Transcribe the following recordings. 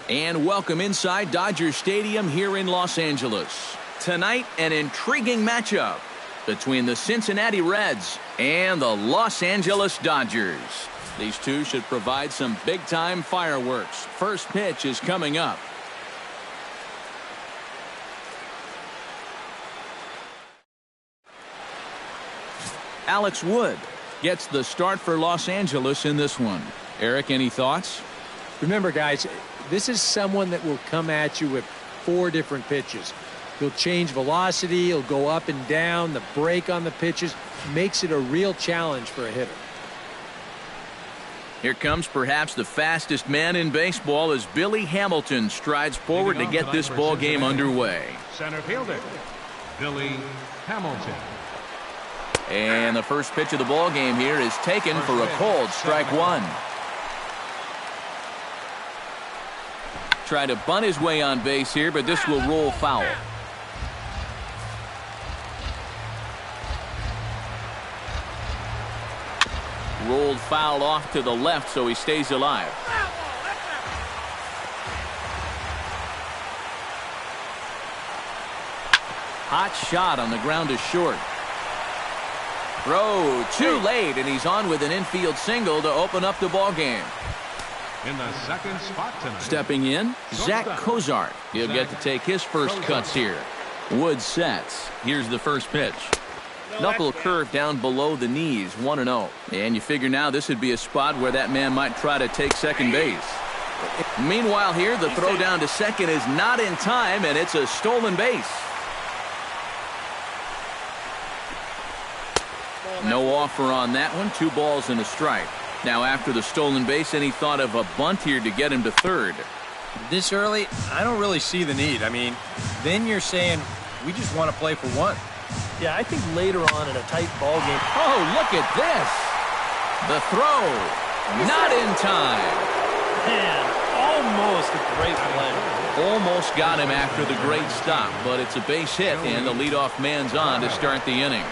And welcome inside Dodger Stadium here in Los Angeles. Tonight, an intriguing matchup between the Cincinnati Reds and the Los Angeles Dodgers. These two should provide some big-time fireworks. First pitch is coming up. Alex Wood gets the start for Los Angeles in this one. Eric, any thoughts? Remember, guys, this is someone that will come at you with 4 different pitches. He'll change velocity, he'll go up and down, the break on the pitches makes it a real challenge for a hitter. Here comes perhaps the fastest man in baseball as Billy Hamilton strides forward to get this ball game underway. Center fielder, Billy Hamilton. And the first pitch of the ball game here is taken for a cold strike one. Try to bunt his way on base here, but this will roll foul. Rolled foul off to the left, so he stays alive. Hot shot on the ground is short. Throw too late, and he's on with an infield single to open up the ball game. In the second spot tonight. Stepping in, Zach Cozart. He'll get to take his first cuts here. Wood sets. Here's the first pitch. Knuckle curve down below the knees, 1-0. And you figure now this would be a spot where that man might try to take second base. Meanwhile here, the throw down to second is not in time, and it's a stolen base. No offer on that one. 2 balls and a strike. Now after the stolen base, any thought of a bunt here to get him to third? This early, I don't really see the need. I mean, then you're saying we just want to play for one. Yeah, I think later on in a tight ball game. Oh, look at this. The throw. Not in time. Man, almost a great play. Almost got him after the great stop, but it's a base hit, and the leadoff man's on to start the inning.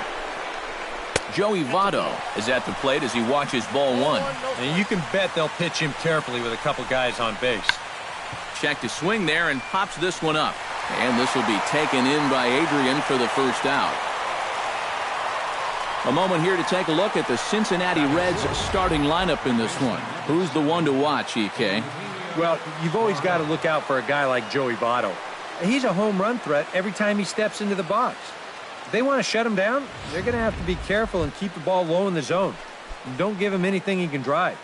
Joey Votto is at the plate as he watches ball 1. And you can bet they'll pitch him carefully with a couple guys on base. Check to swing there and pops this one up. And this will be taken in by Adrian for the first out. A moment here to take a look at the Cincinnati Reds starting lineup in this one. Who's the one to watch, EK? Well, you've always got to look out for a guy like Joey Votto. He's a home run threat every time he steps into the box. If they want to shut him down, they're going to have to be careful and keep the ball low in the zone. And don't give him anything he can drive.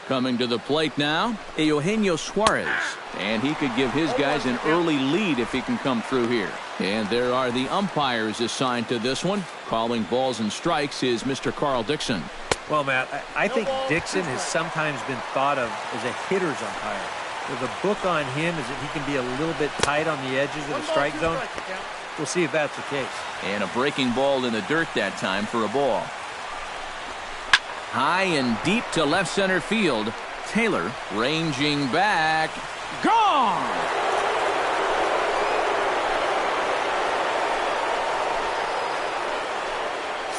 Coming to the plate now, Eugenio Suarez. And he could give his guys an early lead if he can come through here. And there are the umpires assigned to this one. Calling balls and strikes is Mr. Carl Dixon. Well, Matt, I think Dixon has sometimes been thought of as a hitter's umpire. Well, the book on him is that he can be a little bit tight on the edges of the strike zone. We'll see if that's the case. And a breaking ball in the dirt that time for a ball. High and deep to left center field. Taylor ranging back. Gone!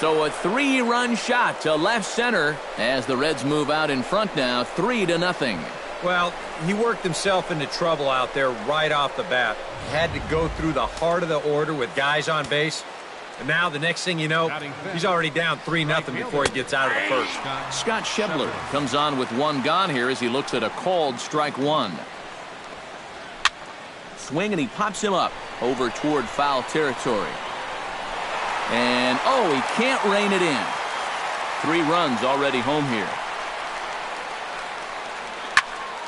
So a 3-run shot to left center as the Reds move out in front now, 3-0. Well, he worked himself into trouble out there right off the bat. Had to go through the heart of the order with guys on base. And now the next thing you know, he's already down 3-0 before he gets out of the first. Scott Schebler comes on with 1 gone here as he looks at a called strike 1. Swing and he pops him up over toward foul territory. And oh, he can't rein it in. 3 runs already home here.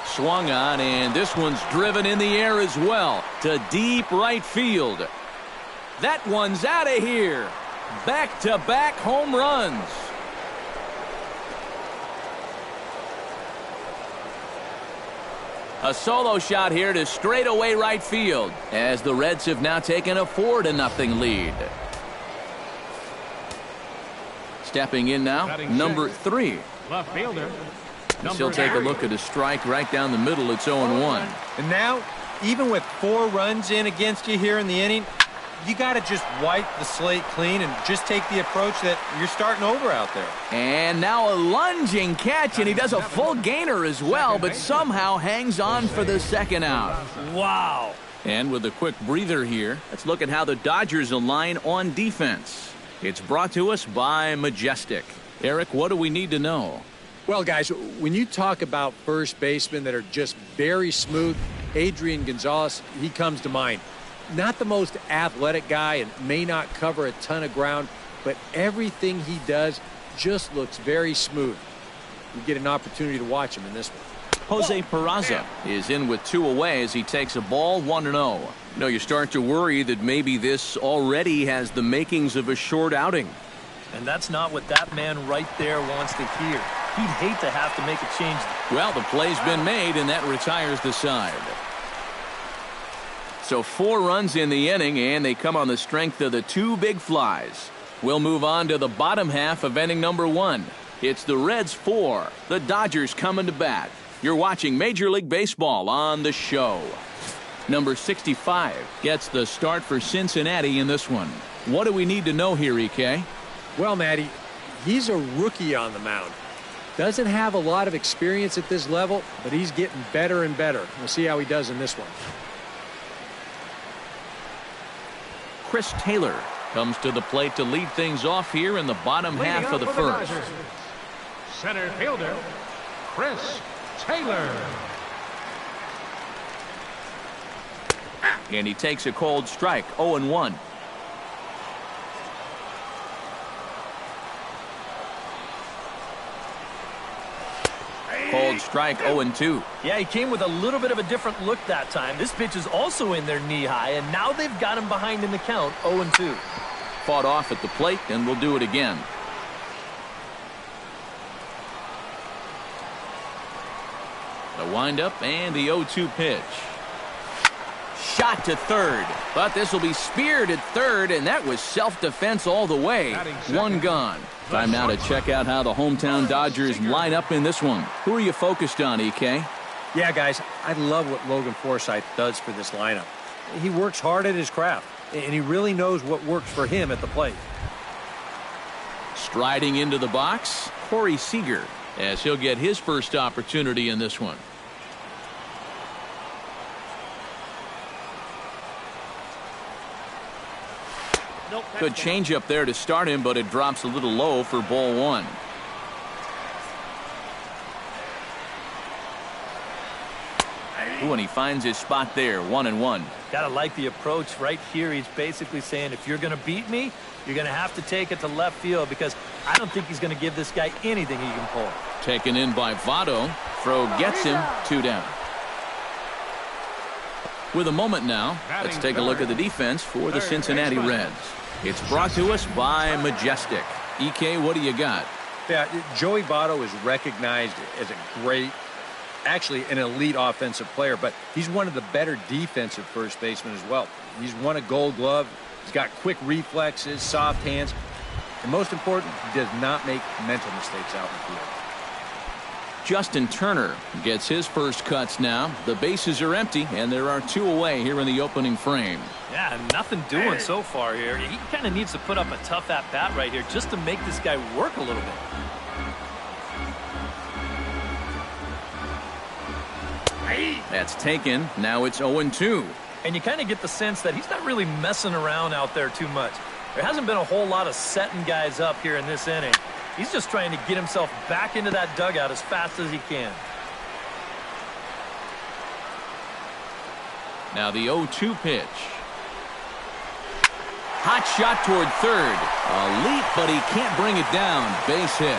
Swung on, and this one's driven in the air as well to deep right field. That one's out of here. Back-to-back home runs. A solo shot here to straightaway right field as the Reds have now taken a 4-0 lead. Stepping in now, number 3. Left fielder. He'll take a look at a strike right down the middle. It's 0-1. And now, even with 4 runs in against you here in the inning, you got to just wipe the slate clean and just take the approach that you're starting over out there. And now a lunging catch, and he does a full gainer as well, but somehow hangs on for the second out. Wow. And with a quick breather here, let's look at how the Dodgers align on defense. It's brought to us by Majestic. Eric, what do we need to know? Well, guys, when you talk about first basemen that are just very smooth, Adrian Gonzalez, he comes to mind. Not the most athletic guy and may not cover a ton of ground, but everything he does just looks very smooth. You get an opportunity to watch him in this one. Jose Peraza is in with 2 away as he takes a ball 1-0. You know, you start to worry that maybe this already has the makings of a short outing. And that's not what that man right there wants to hear. He'd hate to have to make a change. Well, the play's been made, and that retires the side. So 4 runs in the inning, and they come on the strength of the 2 big flies. We'll move on to the bottom half of inning number 1. It's the Reds 4, the Dodgers coming to bat. You're watching Major League Baseball on the Show. Number 65 gets the start for Cincinnati in this one. What do we need to know here, EK? Well, Matty, he's a rookie on the mound. Doesn't have a lot of experience at this level, but he's getting better and better. We'll see how he does in this one. Chris Taylor comes to the plate to lead things off here in the bottom half of the first. Center fielder, Chris Taylor. And he takes a cold strike, 0-1. Cold strike, 0-2. Yeah, he came with a little bit of a different look that time. This pitch is also in their knee high, and now they've got him behind in the count, 0-2. Fought off at the plate, and we'll do it again. The windup and the 0-2 pitch. Shot to third, but this will be speared at third, and that was self-defense all the way. 1 gone. Time now to check out how the hometown Dodgers line up in this one. Who are you focused on, EK? Yeah, guys, I love what Logan Forsythe does for this lineup. He works hard at his craft, and he really knows what works for him at the plate. Striding into the box, Corey Seager, as he'll get his first opportunity in this one. Good changeup there to start him, but it drops a little low for ball 1. Ooh, and he finds his spot there, 1-1. Gotta like the approach right here. He's basically saying, if you're gonna beat me, you're gonna have to take it to left field, because I don't think he's gonna give this guy anything he can pull. Taken in by Votto. Throw gets him, 2 down. With a moment now, let's take a look at the defense for the Cincinnati Reds. It's brought to us by Majestic. EK, what do you got? Yeah, Joey Votto is recognized as a great, actually an elite offensive player, but he's one of the better defensive first basemen as well. He's won a Gold Glove. He's got quick reflexes, soft hands, and most important, he does not make mental mistakes out in the field. Justin Turner gets his first cuts now. The bases are empty, and there are 2 away here in the opening frame. Yeah, nothing doing so far here. He kind of needs to put up a tough at-bat right here just to make this guy work a little bit. That's taken. Now it's 0-2. And you kind of get the sense that he's not really messing around out there too much. There hasn't been a whole lot of setting guys up here in this inning. He's just trying to get himself back into that dugout as fast as he can. Now the 0-2 pitch. Hot shot toward third. A leap, but he can't bring it down. Base hit.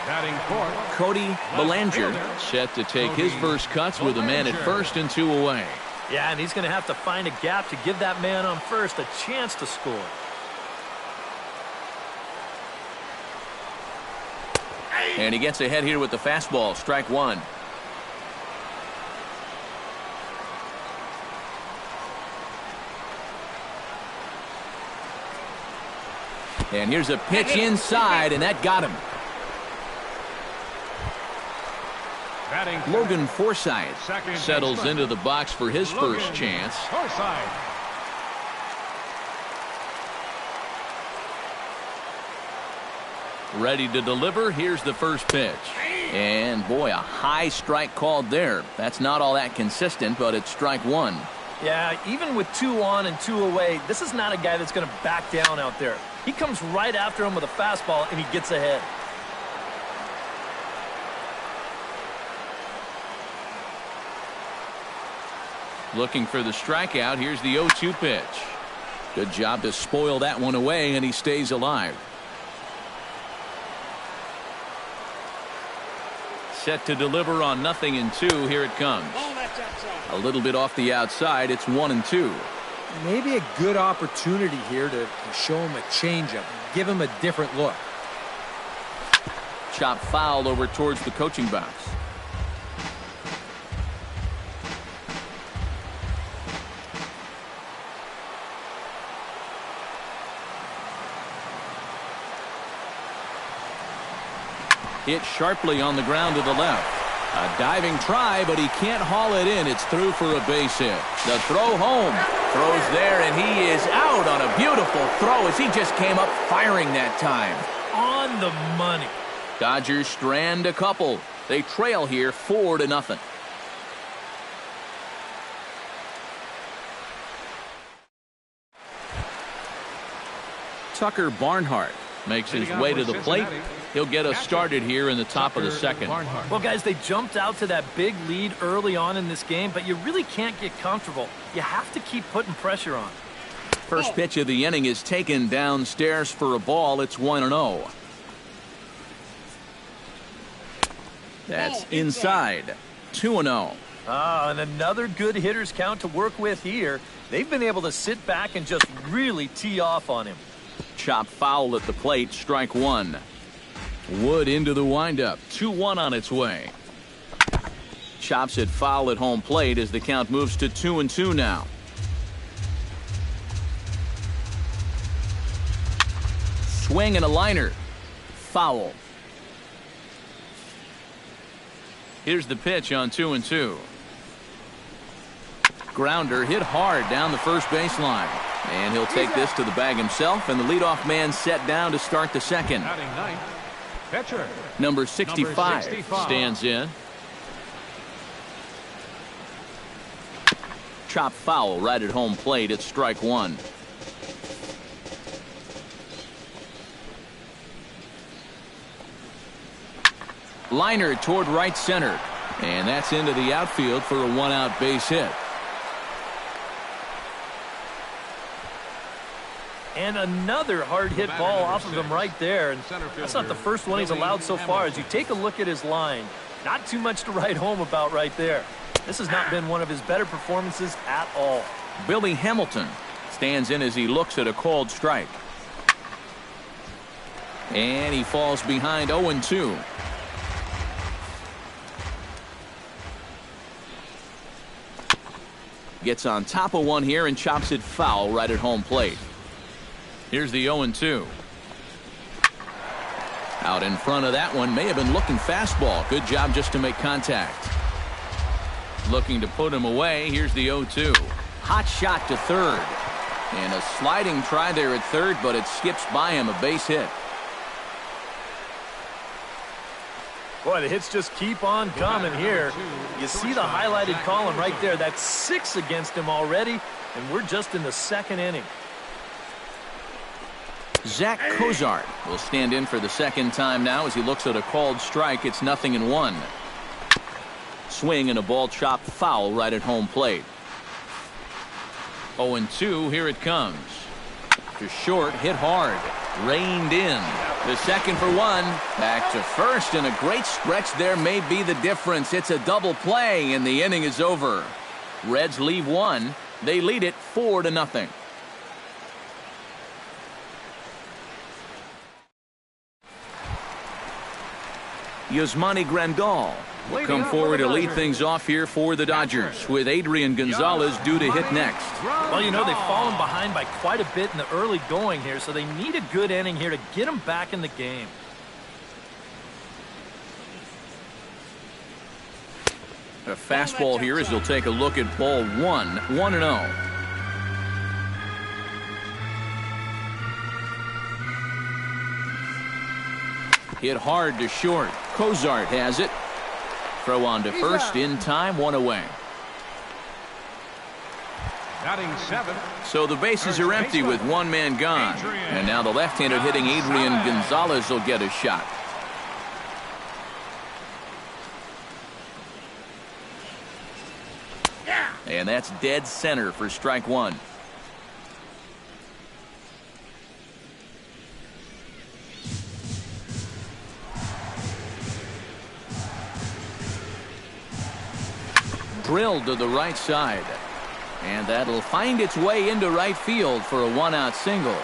Batting fourth, Cody Bellinger set to take his first cuts with a man at first and 2 away. Yeah, and he's going to have to find a gap to give that man on first a chance to score. And he gets ahead here with the fastball. Strike 1. And here's a pitch inside, and that got him. Logan Forsythe settles into the box for his first chance. Ready to deliver. Here's the first pitch. And boy, a high strike called there. That's not all that consistent, but it's strike one. Yeah, even with 2 on and 2 away, this is not a guy that's going to back down out there. He comes right after him with a fastball, and he gets ahead. Looking for the strikeout. Here's the 0-2 pitch. Good job to spoil that one away, and he stays alive. Set to deliver on 0-2. Here it comes. A little bit off the outside. It's 1-2. Maybe a good opportunity here to show him a changeup. Give him a different look. Chop foul over towards the coaching box. Hit sharply on the ground to the left. A diving try, but he can't haul it in. It's through for a base hit. The throw home. Throws there, and he is out on a beautiful throw as he just came up firing that time. On the money. Dodgers strand a couple. They trail here 4-0. Tucker Barnhart makes his way to the plate. He'll get us started here in the top of the second. Well, guys, they jumped out to that big lead early on in this game, but you really can't get comfortable. You have to keep putting pressure on. First pitch of the inning is taken downstairs for a ball. It's 1-0. That's inside. 2-0. And another good hitter's count to work with here. They've been able to sit back and just really tee off on him. Chop foul at the plate. Strike one. Wood into the windup. 2-1 on its way. Chops it foul at home plate as the count moves to 2-2 now. Swing and a liner. Foul. Here's the pitch on 2-2. Grounder hit hard down the first baseline. And he'll take this to the bag himself, and the leadoff man set down to start the second. Number 65 stands in. Chop foul right at home plate. It's strike one. Liner toward right center. And that's into the outfield for a one-out base hit. And another hard hit ball off of him right there. And that's not the first one he's allowed so far. As you take a look at his line, not too much to write home about right there. This has not been one of his better performances at all. Billy Hamilton stands in as he looks at a called strike. And he falls behind 0-2. Gets on top of one here and chops it foul right at home plate. Here's the 0-2. Out in front of that one. May have been looking fastball. Good job just to make contact. Looking to put him away. Here's the 0-2. Hot shot to third. And a sliding try there at third, but it skips by him. A base hit. Boy, the hits just keep on coming here. You see the highlighted column right there. That's 6 against him already, and we're just in the second inning. Zach Cozart will stand in for the second time now as he looks at a called strike. It's 0-1. Swing and a ball chopped foul right at home plate. 0-2. Here it comes. To short, hit hard. Reined in. The second for one. Back to first, and a great stretch there may be the difference. It's a double play, and the inning is over. Reds leave one. They lead it 4-0. Yasmani Grandal will come forward to lead things off here for the Dodgers, with Adrian Gonzalez due to hit next. Well, you know, they've fallen behind by quite a bit in the early going here, so they need a good inning here to get them back in the game. A fastball here as he'll take a look at ball 1, 1-0. Hit hard to short. Cozart has it. Throw on to first in time, 1 away. Batting 7. So the bases are empty with 1 man gone. And now the left-hander hitting Adrian Gonzalez will get a shot. And that's dead center for strike 1. Drilled to the right side. And that'll find its way into right field for a 1-out single.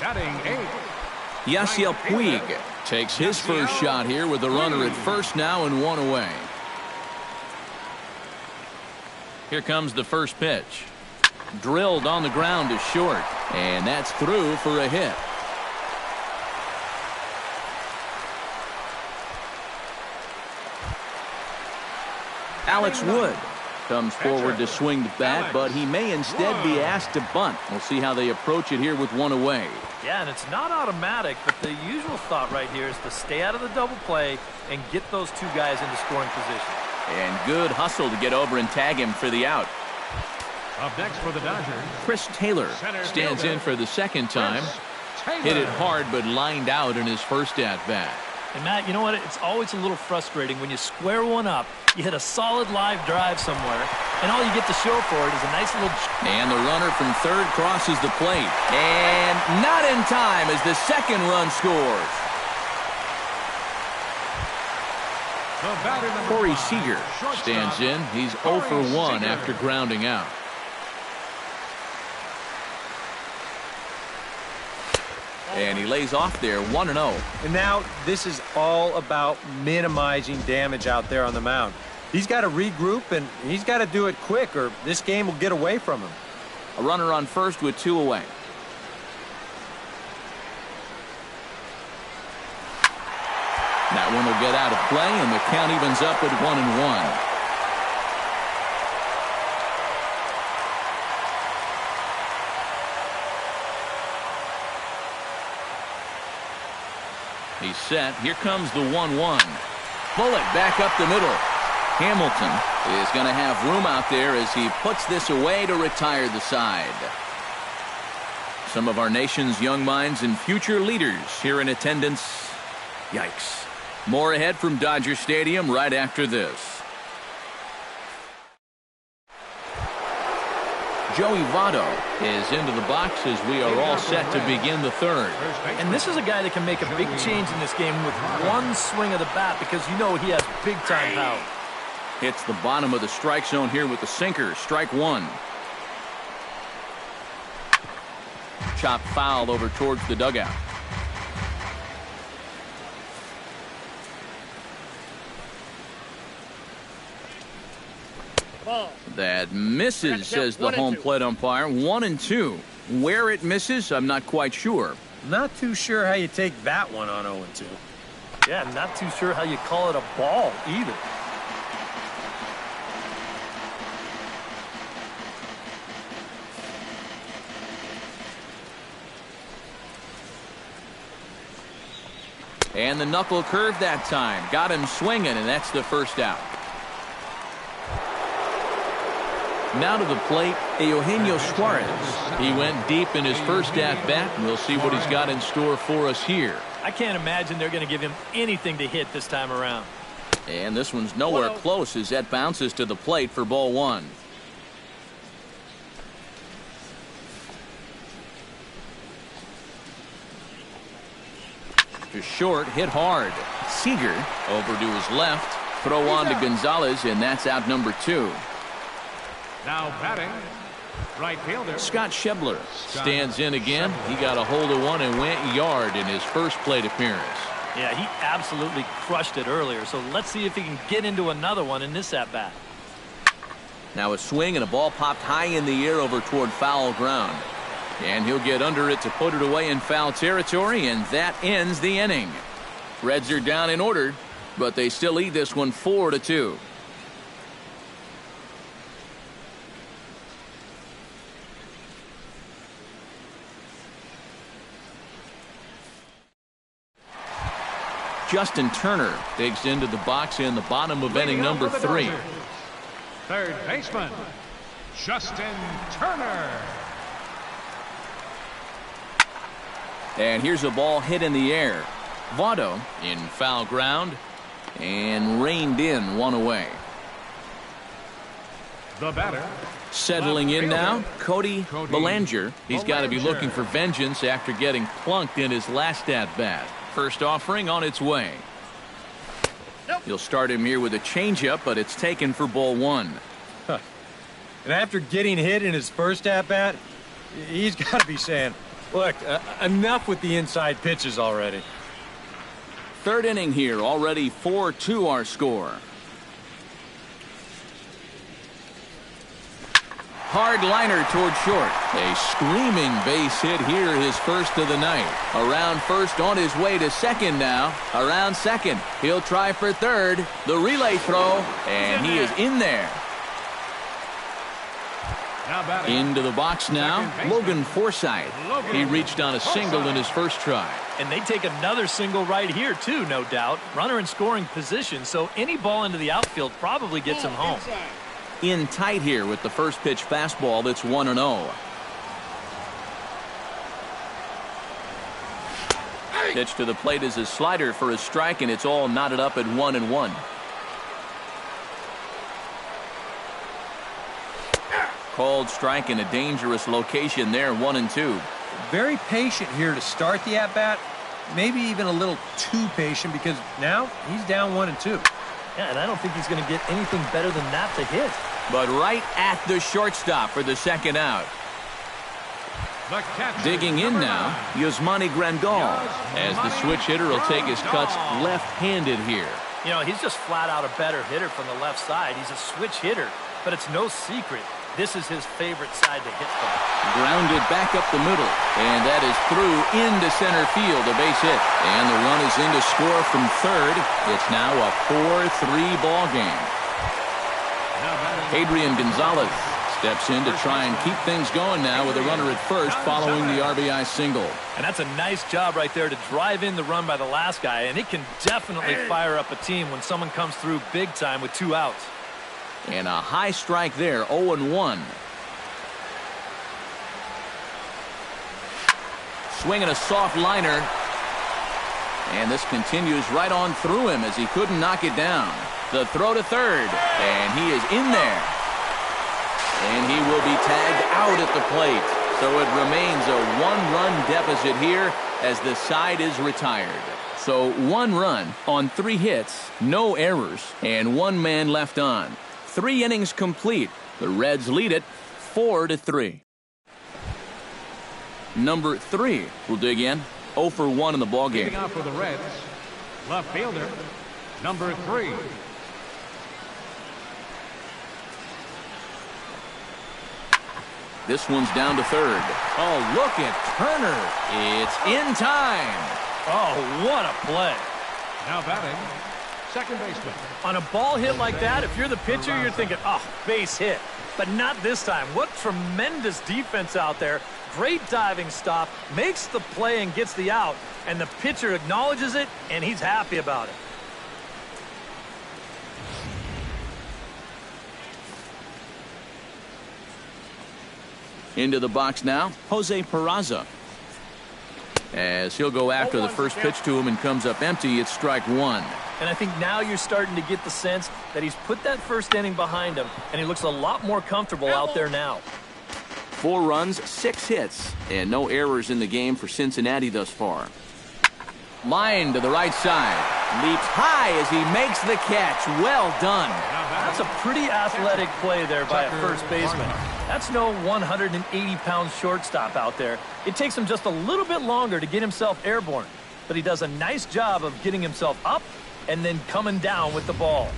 Batting 8. Yasiel Puig takes his first shot here with the runner at first now and 1 away. Here comes the first pitch. Drilled on the ground to short. And that's through for a hit. Alex Wood comes forward to swing the bat, but he may instead be asked to bunt. We'll see how they approach it here with 1 away. Yeah, and it's not automatic, but the usual thought right here is to stay out of the double play and get those 2 guys into scoring position. And good hustle to get over and tag him for the out. Up next for the Dodgers, Chris Taylor stands in for the second time. Hit it hard, but lined out in his first at-bat. And Matt, you know what? It's always a little frustrating when you square one up, you hit a solid live drive somewhere, and all you get to show for it is a nice little... And the runner from third crosses the plate. And not in time as the second run scores. Corey Seager stands in. He's 0 for 1 after grounding out. And he lays off there, 1-0. And now this is all about minimizing damage out there on the mound. He's got to regroup, and he's got to do it quick, or this game will get away from him. A runner on first with 2 away. That one will get out of play, and the count evens up at 1-1. He's set. Here comes the 1-1. Bullet back up the middle. Hamilton is going to have room out there as he puts this away to retire the side. Some of our nation's young minds and future leaders here in attendance. Yikes. More ahead from Dodger Stadium right after this. Joey Votto is into the box as we are all set to begin the third. And this is a guy that can make a big change in this game with one swing of the bat because you know he has big-time power. Hits the bottom of the strike zone here with the sinker. Strike 1. Chopped foul over towards the dugout. That misses, says the home plate umpire. 1-2. Where it misses, I'm not quite sure. Not too sure how you take that one on 0-2. Yeah, not too sure how you call it a ball either. And the knuckle curve that time. Got him swinging, and that's the first out. Now to the plate, Eugenio Suarez. He went deep in his first at-bat, and we'll see what he's got in store for us here. I can't imagine they're going to give him anything to hit this time around. And this one's nowhere close as that bounces to the plate for ball 1. To short, hit hard. Seager over to his left. Throw on to Gonzalez, and that's out number 2. Now batting, right fielder Scott Schebler stands in again. He got a hold of one and went yard in his first plate appearance. Yeah, he absolutely crushed it earlier, so let's see if he can get into another one in this at-bat. Now a swing and a ball popped high in the air over toward foul ground. And he'll get under it to put it away in foul territory, and that ends the inning. Reds are down in order. but they still lead this one 4-2. Justin Turner digs into the box in the bottom of inning number 3. Third baseman, Justin Turner. And here's a ball hit in the air. Votto in foul ground and reined in, one away. The batter. Settling in now, Cody Bellinger. He's got to be looking for vengeance after getting plunked in his last at-bat. First offering on its way. You'll start him here with a changeup, but it's taken for ball 1. And after getting hit in his first at-bat, he's got to be saying, look, enough with the inside pitches already. Third inning here, already 4-2 our score. Hard liner toward short. A screaming base hit here, his first of the night. Around first, on his way to second now. Around second. He'll try for third. The relay throw, and he is in there. Into the box now, Logan Forsythe. He reached on a single in his first try. And they take another single right here, too, no doubt. Runner in scoring position, so any ball into the outfield probably gets him home. In tight here with the first pitch fastball that's 1-0. Pitch to the plate is a slider for a strike, and it's all knotted up at 1-1. Called strike in a dangerous location there, 1-2. Very patient here to start the at-bat. Maybe even a little too patient because now he's down 1-2. Yeah, and I don't think he's going to get anything better than that to hit. But right at the shortstop for the second out. Digging in now, Yasmani Grandal, as the switch hitter will take his cuts left-handed here. You know, he's just flat out a better hitter from the left side. He's a switch hitter, but it's no secret. This is his favorite side to hit from. Grounded back up the middle, and that is through into center field, a base hit. And the run is in to score from third. It's now a 4-3 ball game. Adrian Gonzalez steps in to try and keep things going now with a runner at first following the RBI single. And that's a nice job right there to drive in the run by the last guy, and it can definitely fire up a team when someone comes through big time with 2 outs. And a high strike there, 0-1. Swinging a soft liner. And this continues right on through him as he couldn't knock it down. The throw to third, and he is in there. And he will be tagged out at the plate. So it remains a 1-run deficit here as the side is retired. So 1 run on 3 hits, no errors, and 1 man left on. 3 innings complete. The Reds lead it 4-3. Number 3 will dig in. 0 for 1 in the ballgame. Leading off for the Reds, left fielder, number 3. This one's down to third. Oh, look at Turner. It's in time. Oh, what a play. Now batting, second baseman. On a ball hit like that, if you're the pitcher, you're thinking, oh, base hit. But not this time. What tremendous defense out there. Great diving stop, makes the play and gets the out, and the pitcher acknowledges it, and he's happy about it. Into the box now, Jose Peraza. As he'll go after the first pitch to him and comes up empty, it's strike 1. And I think now you're starting to get the sense that he's put that first inning behind him, and he looks a lot more comfortable out there now. 4 runs, 6 hits, and no errors in the game for Cincinnati thus far. Line to the right side. Leaps high as he makes the catch. Well done. That's a pretty athletic play there by a first baseman. That's no 180-pound shortstop out there. It takes him just a little bit longer to get himself airborne, but he does a nice job of getting himself up and then coming down with the ball.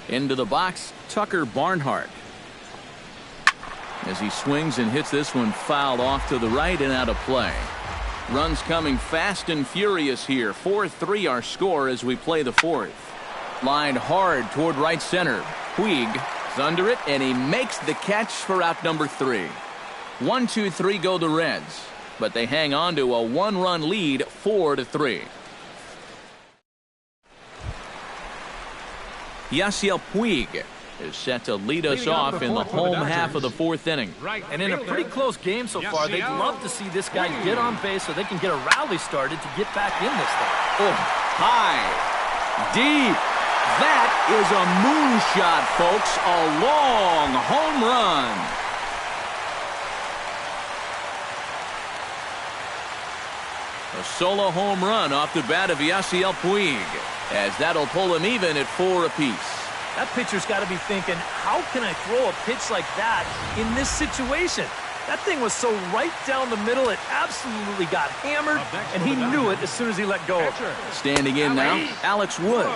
Into the box, Tucker Barnhart. As he swings and hits this one fouled off to the right and out of play. Runs coming fast and furious here. 4-3 our score as we play the fourth. Lined hard toward right center. Puig is under it, and he makes the catch for out number 3. 1-2-3 go the Reds, but they hang on to a 1-run lead, 4-3. Yasiel Puig is set to lead us off in the home half of the fourth inning. And in a pretty close game so far, they'd love to see this guy get on base so they can get a rally started to get back in this thing. Oh, high, deep. That is a moonshot, folks. A long home run. A solo home run off the bat of Yasiel Puig, as that'll pull him even at 4 apiece. That pitcher's got to be thinking, how can I throw a pitch like that in this situation? That thing was so right down the middle, it absolutely got hammered, and he knew it as soon as he let go of it. Standing in now, Alex Wood,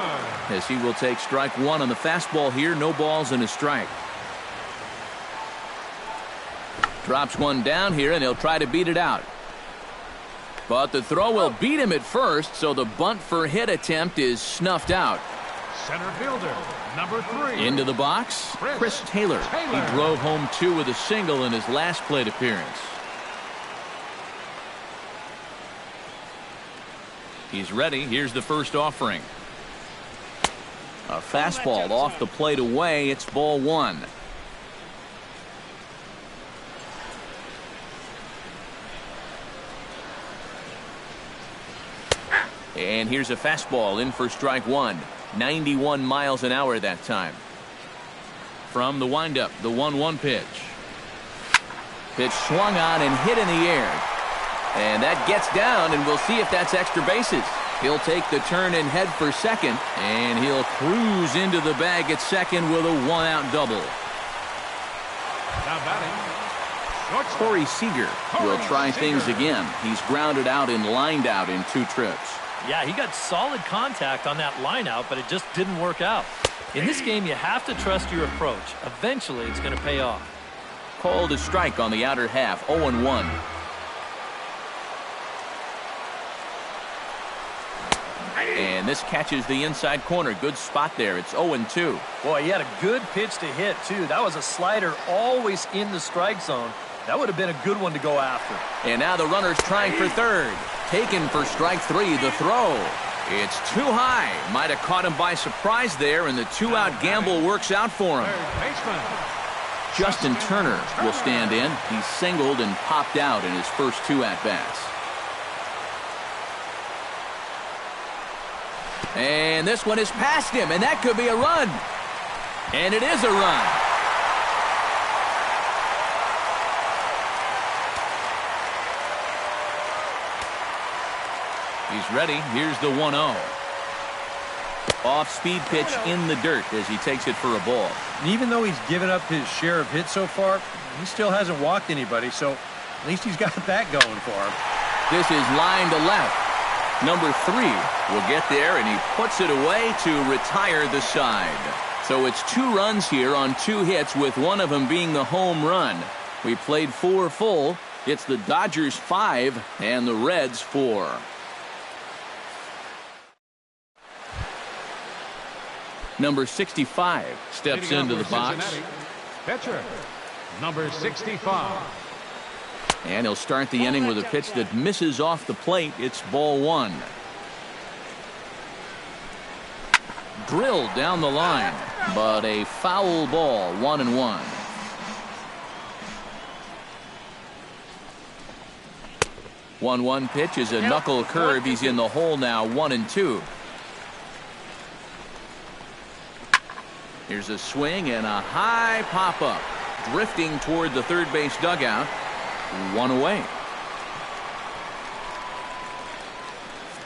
as he will take strike 1 on the fastball here. No balls and a strike. Drops one down here, and he'll try to beat it out. But the throw will beat him at first, so the bunt for hit attempt is snuffed out. Center fielder, number 3. Into the box, Chris Taylor. He drove home 2 with a single in his last plate appearance. He's ready. Here's the first offering. A fastball off the plate away. It's ball 1. And here's a fastball in for strike 1. 91 miles an hour that time. From the windup, the 1-1 pitch. Pitch swung on and hit in the air. And that gets down, and we'll see if that's extra bases. He'll take the turn and head for second, and he'll cruise into the bag at second with a 1-out double. Now batting, Corey Seager will try things again. He's grounded out and lined out in 2 trips. Yeah, he got solid contact on that line out, but it just didn't work out. In this game, you have to trust your approach. Eventually, it's going to pay off. Called a strike on the outer half, 0-1. And this catches the inside corner. Good spot there. It's 0-2. Boy, he had a good pitch to hit, too. That was a slider always in the strike zone. That would have been a good one to go after. And now the runner's trying for third. Taken for strike 3. The throw. It's too high. Might have caught him by surprise there, and the 2-out gamble works out for him. Justin Turner will stand in. He singled and popped out in his first 2 at-bats. And this one is past him, and that could be a run. And it is a run. He's ready. Here's the 1-0. Off-speed pitch in the dirt as he takes it for a ball. And even though he's given up his share of hits so far, he still hasn't walked anybody, so at least he's got that going for him. This is line to left. Number 3 will get there, and he puts it away to retire the side. So it's 2 runs here on 2 hits, with one of them being the home run. We played 4 full. It's the Dodgers 5 and the Reds 4. Number 65 steps into the box. Pitcher, number 65. And he'll start the inning with a pitch that misses off the plate. It's ball 1. Drilled down the line, but a foul ball, 1-1. One pitch is a knuckle curve. He's in the hole now, 1-2. Here's a swing and a high pop-up. Drifting toward the third base dugout. 1 away.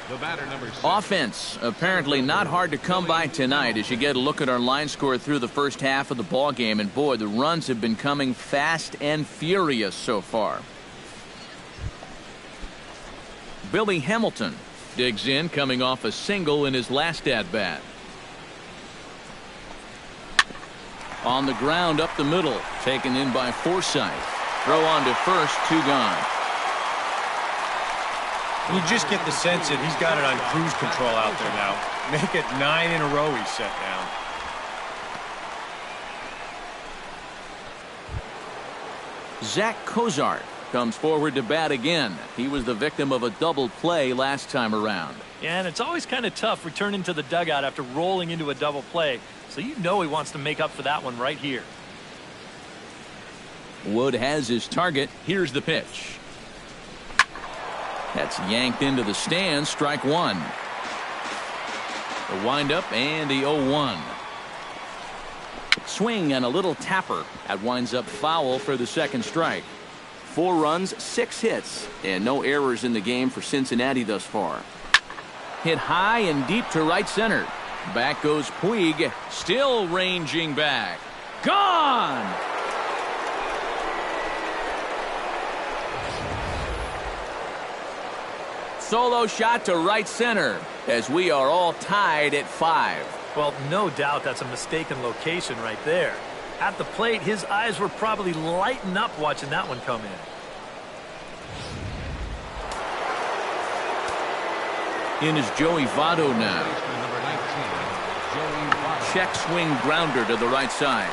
The batter, number 6. Offense apparently not hard to come by tonight as you get a look at our line score through the first half of the ball game. And boy, the runs have been coming fast and furious so far. Billy Hamilton digs in, coming off a single in his last at-bat. On the ground up the middle, taken in by Forsythe. Throw on to first, 2 gone. And you just get the sense that he's got it on cruise control out there now. Make it 9 in a row he's set down. Zach Cozart comes forward to bat again. He was the victim of a double play last time around. Yeah, and it's always kind of tough returning to the dugout after rolling into a double play. So you know he wants to make up for that one right here. Wood has his target. Here's the pitch. That's yanked into the stands. Strike one. The windup and the 0-1. Swing and a little tapper. That winds up foul for the second strike. 4 runs, 6 hits, and no errors in the game for Cincinnati thus far. Hit high and deep to right center. Back goes Puig, still ranging back. Gone! Solo shot to right center as we are all tied at 5. Well, no doubt that's a mistaken location right there. At the plate, his eyes were probably lighting up watching that one come in. In is Joey Votto now. Check swing grounder to the right side.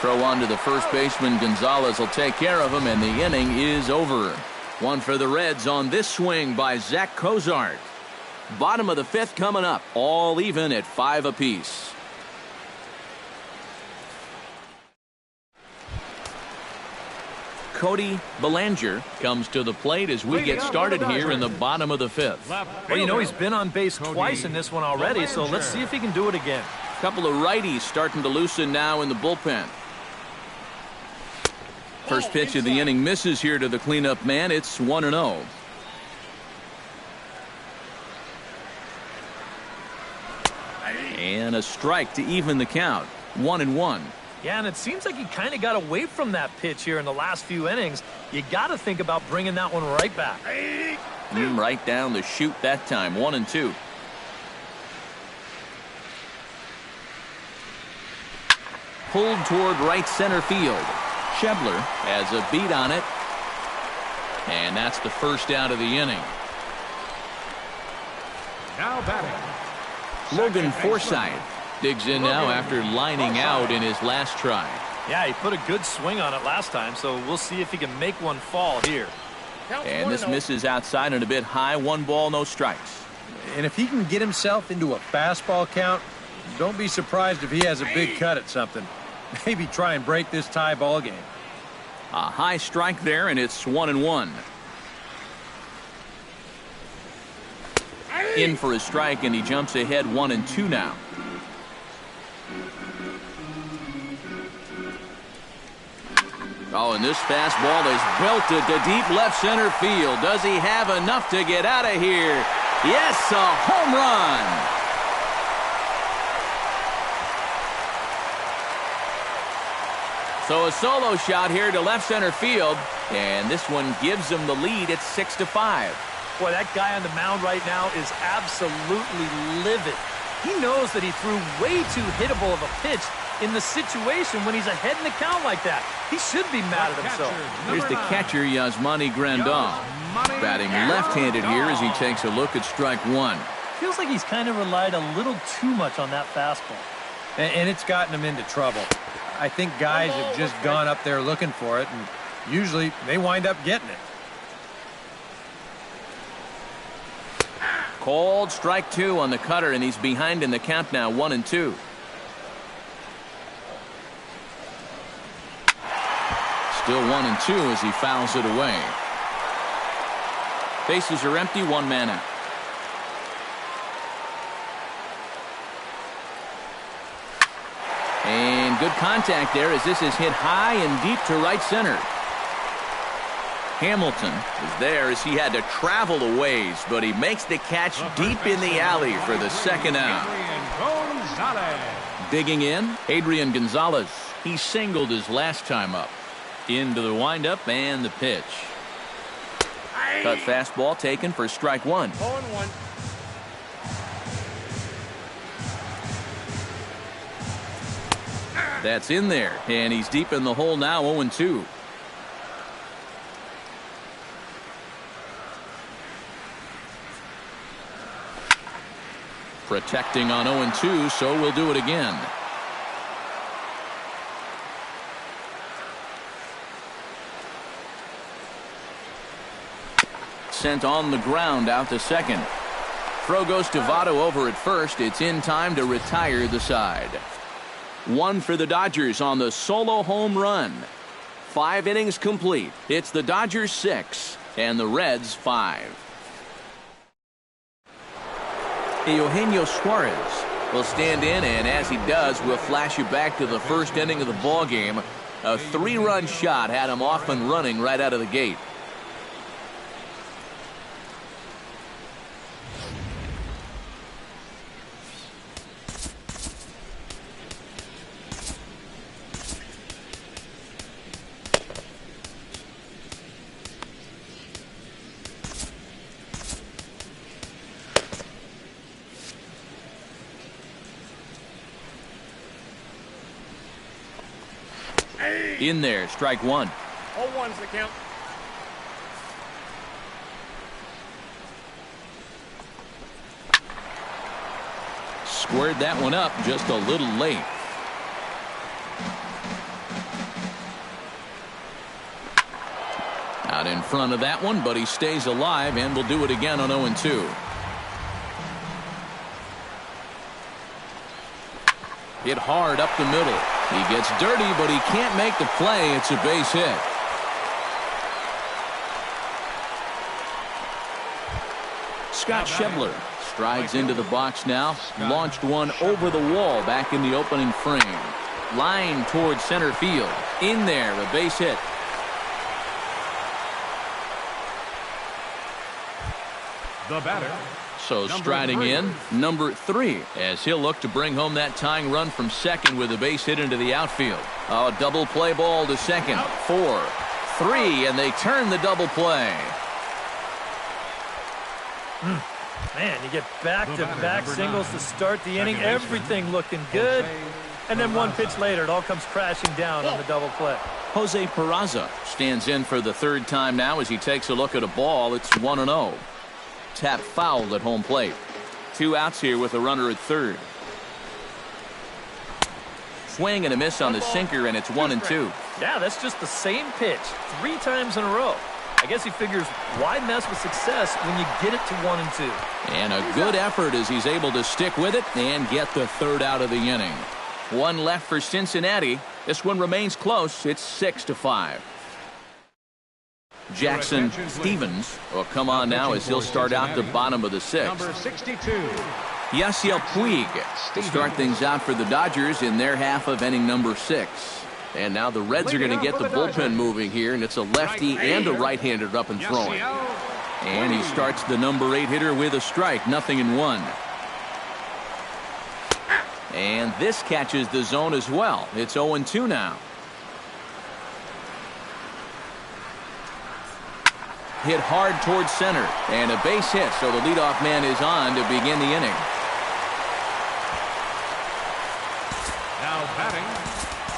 Throw on to the first baseman. Gonzalez will take care of him, and the inning is over. One for the Reds on this swing by Zach Cozart. Bottom of the 5th coming up. All even at 5 apiece. Cody Bellinger comes to the plate as we get started here in the bottom of the 5th. Well, you know, he's been on base twice in this one already, so let's see if he can do it again. A couple of righties starting to loosen now in the bullpen. First pitch of the inning misses here to the cleanup man. It's 1-0. And a strike to even the count. 1-1. Yeah, and it seems like he kind of got away from that pitch here in the last few innings. You got to think about bringing that one right back. Right down the chute that time. 1-2. Pulled toward right center field. Schebler has a beat on it. And that's the first out of the inning. Now batting. Logan Forsythe digs in now after lining out in his last try. Yeah, he put a good swing on it last time, so we'll see if he can make one fall here. And this misses outside and a bit high. 1 ball, no strikes. And if he can get himself into a fastball count, don't be surprised if he has a big cut at something. Maybe try and break this tie ball game. A high strike there, and it's 1-1. In for a strike, and he jumps ahead 1-2 now. Oh, and this fastball is belted to deep left center field. Does he have enough to get out of here? Yes, a home run. So a solo shot here to left center field, and this one gives him the lead at 6-5. Boy, that guy on the mound right now is absolutely livid. He knows that he threw way too hittable of a pitch in the situation when he's ahead in the count like that. He should be mad at himself. Here's the catcher, Yasmani Grandal, batting left-handed here as he takes a look at strike one. Feels like he's kind of relied a little too much on that fastball. And it's gotten him into trouble. I think guys have just gone up there looking for it, and usually they wind up getting it. Called strike two on the cutter, and he's behind in the count now, 1-2. Still 1-2 as he fouls it away. Bases are empty, 1 man out. And good contact there as this is hit high and deep to right center. Hamilton is there as he had to travel a ways, but he makes the catch deep in the alley for the second out. Digging in, Adrian Gonzalez. He singled his last time up. Into the windup and the pitch. Cut fastball taken for strike one. 0-1. That's in there, and he's deep in the hole now, 0-2. Protecting on 0-2, so we'll do it again. Sent on the ground out to second. Throw goes to Votto over at first. It's in time to retire the side. One for the Dodgers on the solo home run. 5 innings complete. It's the Dodgers 6 and the Reds 5. Eugenio Suarez will stand in, and as he does, we'll flash you back to the first inning of the ball game. A 3-run shot had him off and running right out of the gate. In there, strike one. 0-1's the count. Squared that one up just a little late. Out in front of that one, but he stays alive and will do it again on 0-2. Hit hard up the middle. He gets dirty, but he can't make the play. It's a base hit. Scott Schebler strides into the box now. Launched one over the wall back in the opening frame. Line towards center field. In there, a base hit. The batter. So striding in, number 3, as he'll look to bring home that tying run from second with a base hit into the outfield. A double play ball to second. 4, 3, and they turn the double play. Man, you get back-to-back singles to start the inning. Everything looking good. And then one pitch later, it all comes crashing down on the double play. Jose Peraza stands in for the 3rd time now as he takes a look at a ball. It's 1-0. Tap foul at home plate. 2 outs here with a runner at third. Swing and a miss on the sinker, and it's 1-2. Yeah, that's just the same pitch 3 times in a row. I guess he figures, why mess with success when you get it to 1-2? And a good effort as he's able to stick with it and get the 3rd out of the inning. 1 left for Cincinnati. This one remains close. It's 6-5. Jackson Stevens will come on now as he'll start out the bottom of the 6th. Number 62. Yasiel Puig will start things out for the Dodgers in their half of inning number 6. And now the Reds are going to get the bullpen moving here, and it's a lefty and a right-hander up and throwing. And he starts the number 8 hitter with a strike, 0-1. And this catches the zone as well. It's 0-2 now. Hit hard towards center, and a base hit, so the leadoff man is on to begin the inning. Now batting,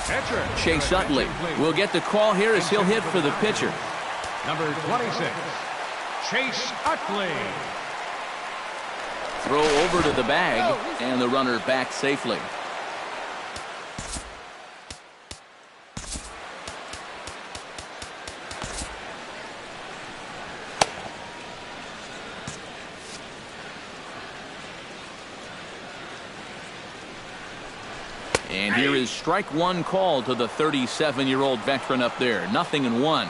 pitcher. Chase Utley will get the call here as he'll hit for the pitcher. Number 26, Chase Utley. Throw over to the bag, and the runner back safely. And here is strike one call to the 37-year-old veteran up there. 0-1.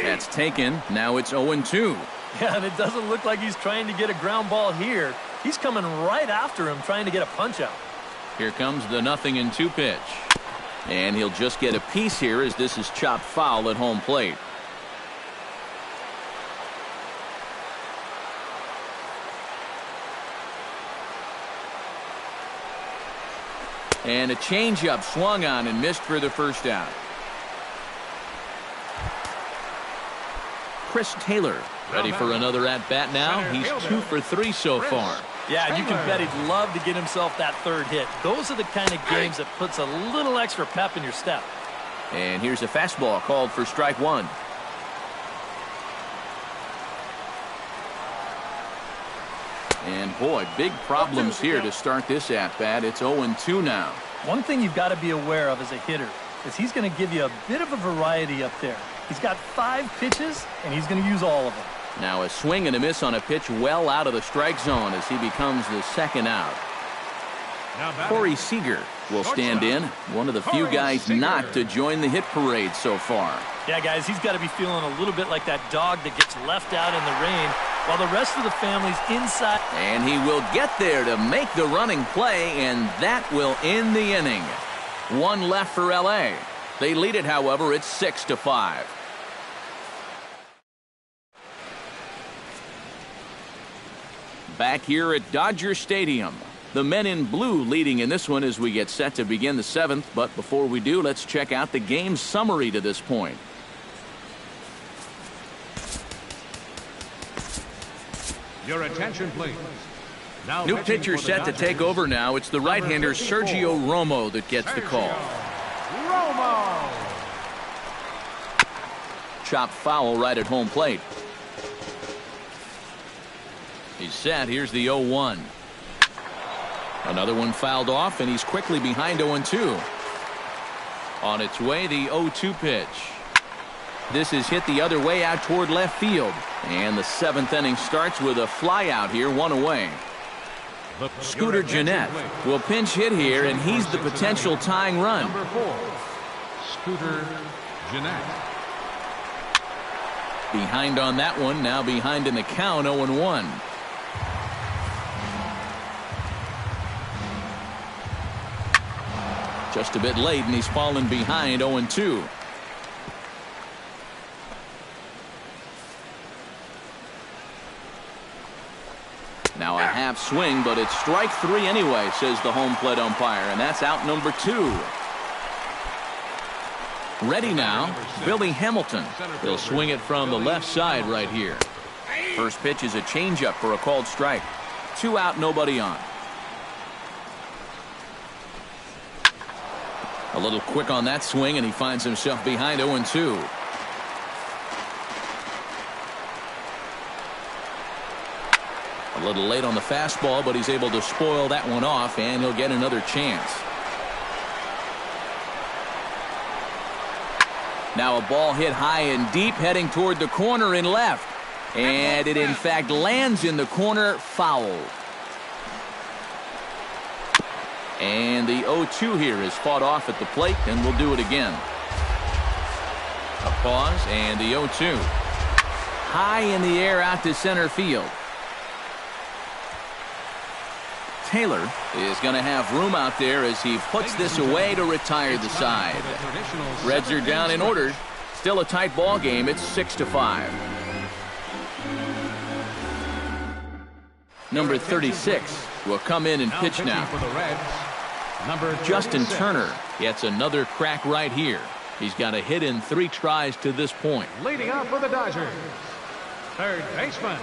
That's taken. Now it's 0-2. Yeah, and it doesn't look like he's trying to get a ground ball here. He's coming right after him, trying to get a punch out. Here comes the 0-2 pitch. And he'll just get a piece here as this is chopped foul at home plate. And a changeup swung on and missed for the first out. Chris Taylor ready for another at-bat now. He's 2 for 3 so far. Yeah, and you can bet he'd love to get himself that 3rd hit. Those are the kind of games that puts a little extra pep in your step. And here's a fastball called for strike one. And boy, big problems here to start this at-bat. It's 0-2 now. One thing you've got to be aware of as a hitter is he's going to give you a bit of a variety up there. He's got 5 pitches, and he's going to use all of them. Now a swing and a miss on a pitch well out of the strike zone as he becomes the second out. Corey Seager will stand in, one of the few guys not to join the hit parade so far. Yeah, guys, he's got to be feeling a little bit like that dog that gets left out in the rain while the rest of the family's inside. And he will get there to make the running play, and that will end the inning. 1 left for L.A. They lead it, however, it's 6-5. Back here at Dodger Stadium, the men in blue leading in this one as we get set to begin the 7th. But before we do, let's check out the game summary to this point. Your attention, please. Now New pitcher set to take over now. It's the right-hander Sergio Romo that gets the call. Romo. Chop foul right at home plate. He's set. Here's the 0-1. Another one fouled off, and he's quickly behind 0-2. On its way, the 0-2 pitch. This is hit the other way out toward left field. And the 7th inning starts with a fly out here, 1 away. Scooter Gennett will pinch hit here, and he's the potential tying run. Number 4, Scooter Gennett. Behind on that one, now behind in the count, 0-1. Just a bit late, and he's fallen behind 0-2. Now a half swing, but it's strike 3 anyway, says the home plate umpire, and that's out number 2. Ready now, Billy Hamilton. He'll swing it from the left side right here. First pitch is a changeup for a called strike. 2 out, nobody on. A little quick on that swing, and he finds himself behind 0-2. A little late on the fastball, but he's able to spoil that one off, and he'll get another chance. Now a ball hit high and deep, heading toward the corner in left. And it, in fact, lands in the corner, foul. And the 0-2 here is fought off at the plate, and we'll do it again. A pause, and the 0-2. High in the air out to center field. Taylor is going to have room out there as he puts this away to retire the side. Reds are down in order. Still a tight ball game. It's 6-5. Number 36 will come in and pitch now. For the Reds, number Justin 36. Turner gets another crack right here. He's got a hit in 3 tries to this point. Leading off for the Dodgers, third baseman,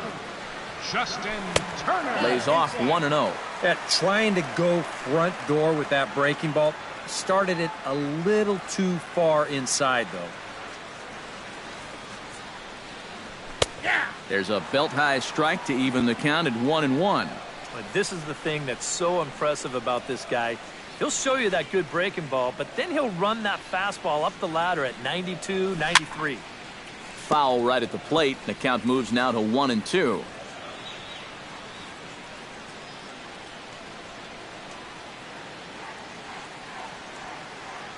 Justin Turner. Lays off 1-0. Trying to go front door with that breaking ball. Started it a little too far inside, though. There's a belt-high strike to even the count at 1-1. But this is the thing that's so impressive about this guy. He'll show you that good breaking ball, but then he'll run that fastball up the ladder at 92, 93. Foul right at the plate. The count moves now to 1-2.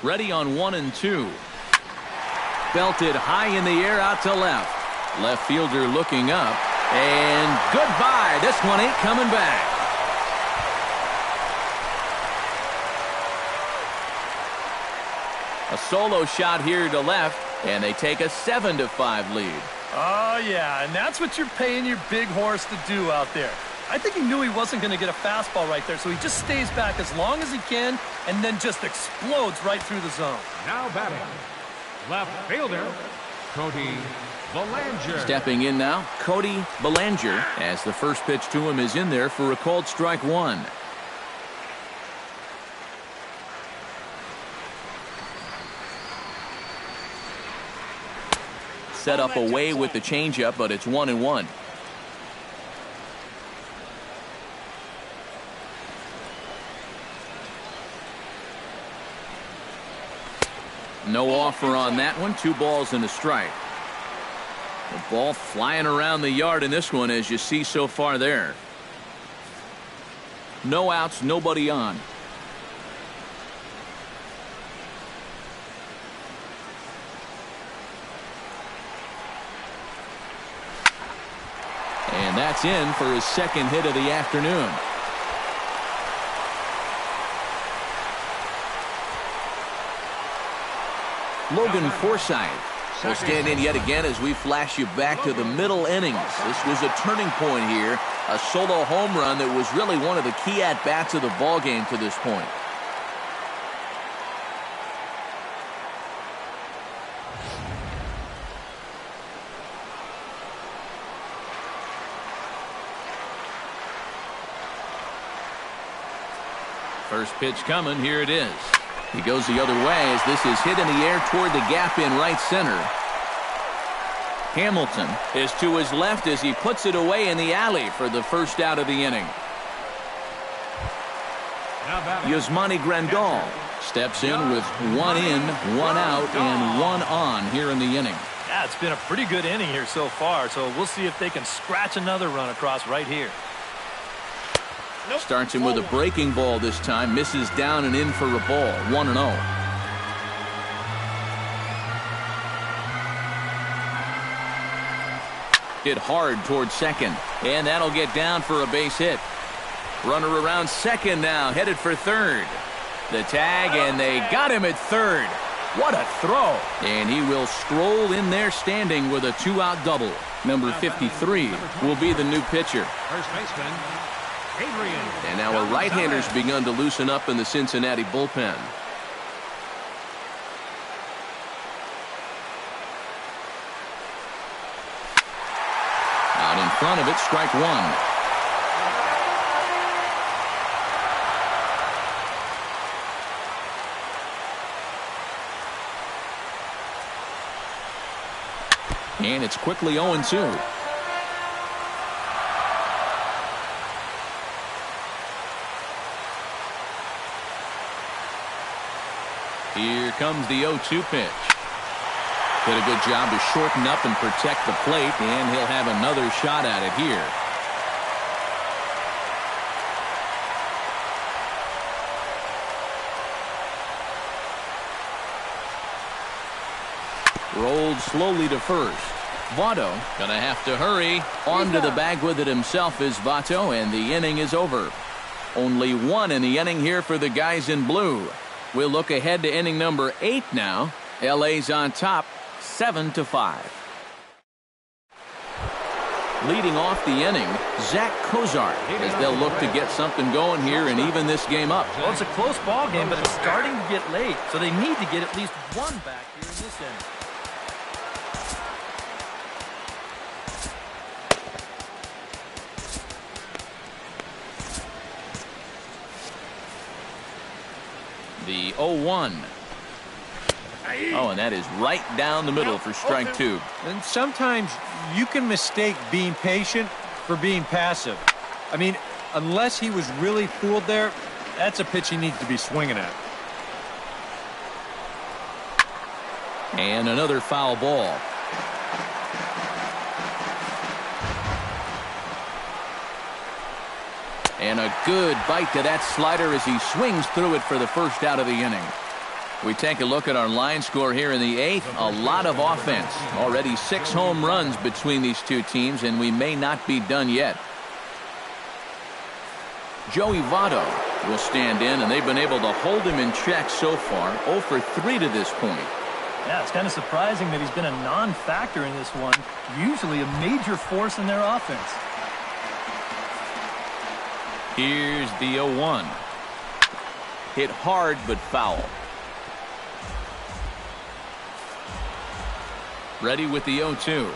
Ready on 1-2. Belted high in the air out to left. Left fielder looking up. And goodbye. This one ain't coming back. A solo shot here to left, and they take a 7-5 lead. Oh, yeah, and that's what you're paying your big horse to do out there. I think he knew he wasn't going to get a fastball right there, so he just stays back as long as he can and then just explodes right through the zone. Now batting, left fielder, Cody Bellinger. Stepping in now, Cody Bellinger, as the first pitch to him is in there for a called strike 1. Set up away with the changeup, but it's 1-1. No offer on that one. 2 balls and a strike. The ball flying around the yard in this one, as you see so far there. No outs, nobody on. And that's in for his second hit of the afternoon. Logan Forsythe will stand in yet again as we flash you back to the middle innings. This was a turning point here. A solo home run that was really one of the key at-bats of the ballgame to this point. First pitch coming. Here it is. He goes the other way as this is hit in the air toward the gap in right center. Hamilton is to his left as he puts it away in the alley for the first out of the inning. Yasmani Grandal steps in with 1 in, 1 out, and 1 on here in the inning. Yeah, it's been a pretty good inning here so far, so we'll see if they can scratch another run across right here. Starts him with a breaking ball this time. Misses down and in for a ball. 1-0. Hit hard towards second. And that'll get down for a base hit. Runner around second now. Headed for third. The tag, and they got him at third. What a throw. And he will stroll in there standing with a 2-out double. Number 53 will be the new pitcher. First baseman, Adrian. And now a right-hander's begun to loosen up in the Cincinnati bullpen. Out in front of it, strike 1. And it's quickly 0-2. Here comes the 0-2 pitch. Did a good job to shorten up and protect the plate, and he'll have another shot at it here. Rolled slowly to first. Votto gonna have to hurry. Onto the bag with it himself is Votto, and the inning is over. Only 1 in the inning here for the guys in blue. We'll look ahead to inning number 8 now. LA's on top, 7-5. Leading off the inning, Zach Cozart, as they'll look to get something going here and even this game up. Well, it's a close ball game, but it's starting to get late, so they need to get at least 1 back here in this inning. The 0-1. Oh, and that is right down the middle for strike 2. And sometimes you can mistake being patient for being passive. I mean, unless he was really fooled there, that's a pitch he needs to be swinging at. And another foul ball. And a good bite to that slider as he swings through it for the first out of the inning. We take a look at our line score here in the 8th. A lot of offense. Already 6 home runs between these two teams, and we may not be done yet. Joey Votto will stand in, and they've been able to hold him in check so far. 0 for 3 to this point. Yeah, it's kind of surprising that he's been a non-factor in this one. Usually a major force in their offense. Here's the 0-1. Hit hard but foul. Ready with the 0-2.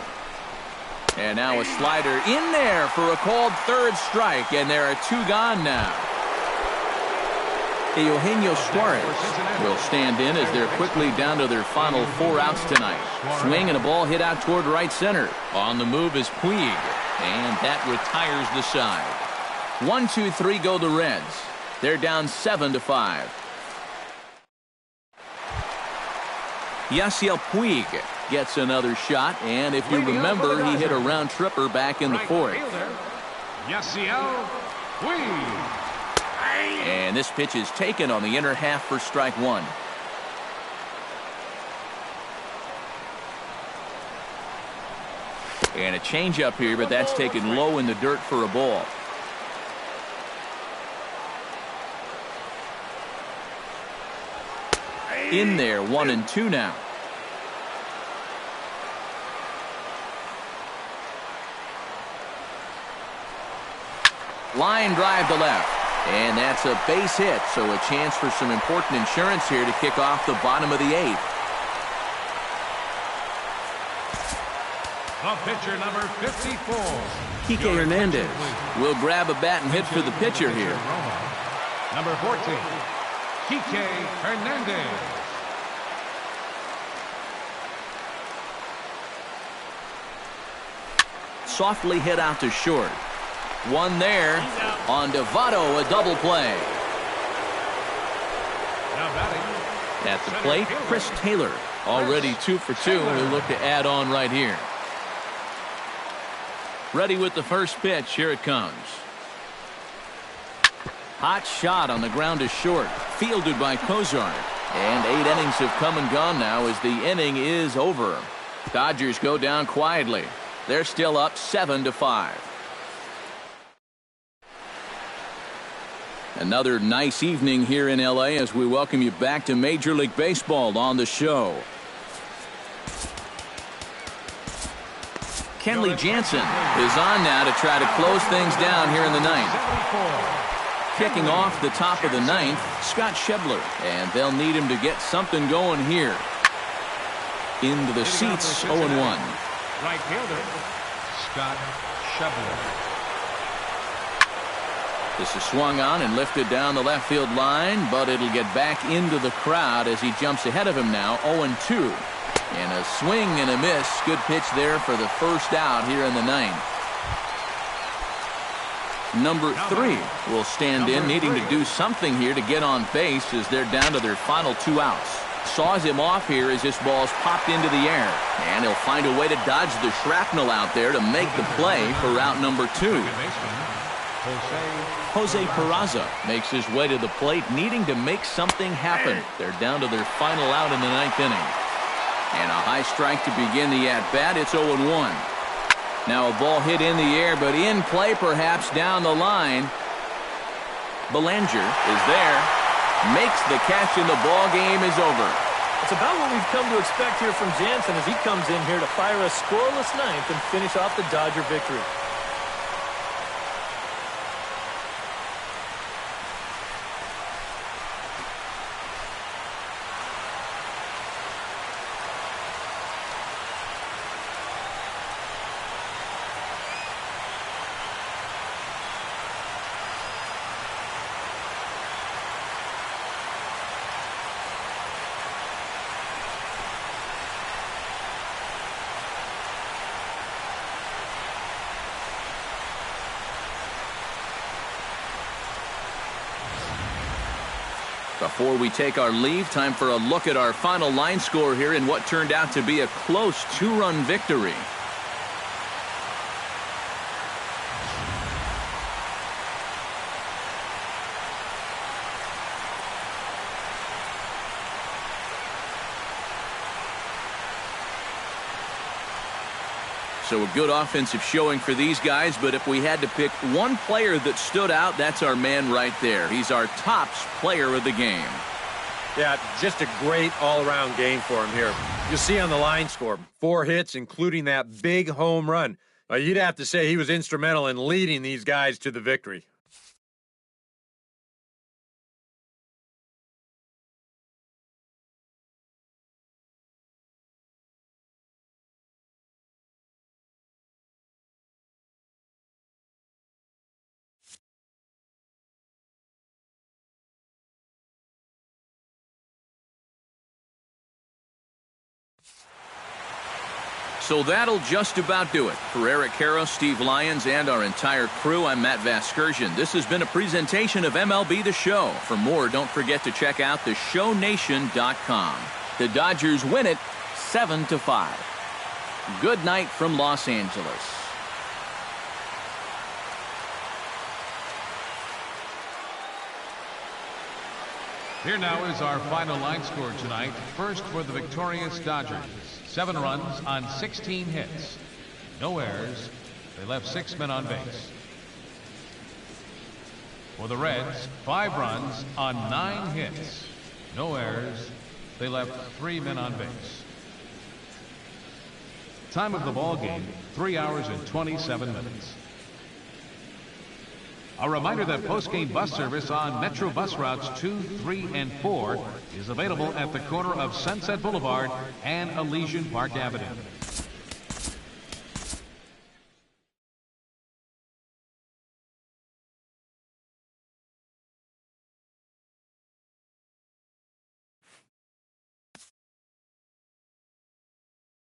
And now a slider in there for a called third strike, and there are 2 gone now. Eugenio Suarez will stand in as they're quickly down to their final 4 outs tonight. Swing and a ball hit out toward right center. On the move is Puig, and that retires the side. 1-2-3 go the Reds. They're down 7-5. Yasiel Puig gets another shot, and if you remember, he hit a round tripper back in the fourth. Yasiel Puig. And this pitch is taken on the inner half for strike one. And a changeup here, but that's taken low in the dirt for a ball. In there, 1-2 now. Line drive to left. And that's a base hit, so a chance for some important insurance here to kick off the bottom of the eighth. The pitcher, number 54. Kike Hernandez will grab a bat and hit for the pitcher here. Number 14, Kike Hernandez. Softly hit out to short. One there. On to Votto, a double play. Now batting. At the plate, Chris Taylor. Already 2 for 2. He'll look to add on right here. Ready with the first pitch. Here it comes. Hot shot on the ground to short. Fielded by Cozart. And 8 innings have come and gone now as the inning is over. Dodgers go down quietly. They're still up 7-5. Another nice evening here in L.A. as we welcome you back to Major League Baseball on the show. Kenley Jansen is on now to try to close things down here in the ninth. Kicking off the top of the ninth, Scott Schebler, and they'll need him to get something going here. Into the seats, 0-1. Right fielder, Scott Schebler. This is swung on and lifted down the left field line, but it'll get back into the crowd as he jumps ahead of him now, 0-2. And a swing and a miss. Good pitch there for the first out here in the ninth. Number 3 will stand in, needing to do something here to get on base as they're down to their final 2 outs. Saws him off here as this ball's popped into the air. And he'll find a way to dodge the shrapnel out there to make the play for out number 2. Jose Peraza makes his way to the plate, needing to make something happen. They're down to their final out in the ninth inning. And a high strike to begin the at-bat. It's 0-1. Now a ball hit in the air, but in play perhaps down the line. Belanger is there. Makes the catch, and the ball game is over. It's about what we've come to expect here from Jansen as he comes in here to fire a scoreless ninth and finish off the Dodger victory. Before we take our leave, time for a look at our final line score here in what turned out to be a close 2-run victory. So a good offensive showing for these guys, but if we had to pick one player that stood out, that's our man right there. He's our tops player of the game. Yeah, just a great all-around game for him here. You see on the line score, 4 hits, including that big home run. You'd have to say he was instrumental in leading these guys to the victory. So that'll just about do it. For Eric Karros, Steve Lyons, and our entire crew, I'm Matt Vasgersian. This has been a presentation of MLB The Show. For more, don't forget to check out theshownation.com. The Dodgers win it 7-5. Good night from Los Angeles. Here now is our final line score tonight. First for the victorious Dodgers. 7 runs on 16 hits. No errors. They left 6 men on base. For the Reds, 5 runs on 9 hits. No errors. They left 3 men on base. Time of the ball game, 3 hours and 27 minutes. A reminder that post-game bus service on Metro bus routes 2, 3, and 4 is available at the corner of Sunset Boulevard and Elysian Park Avenue.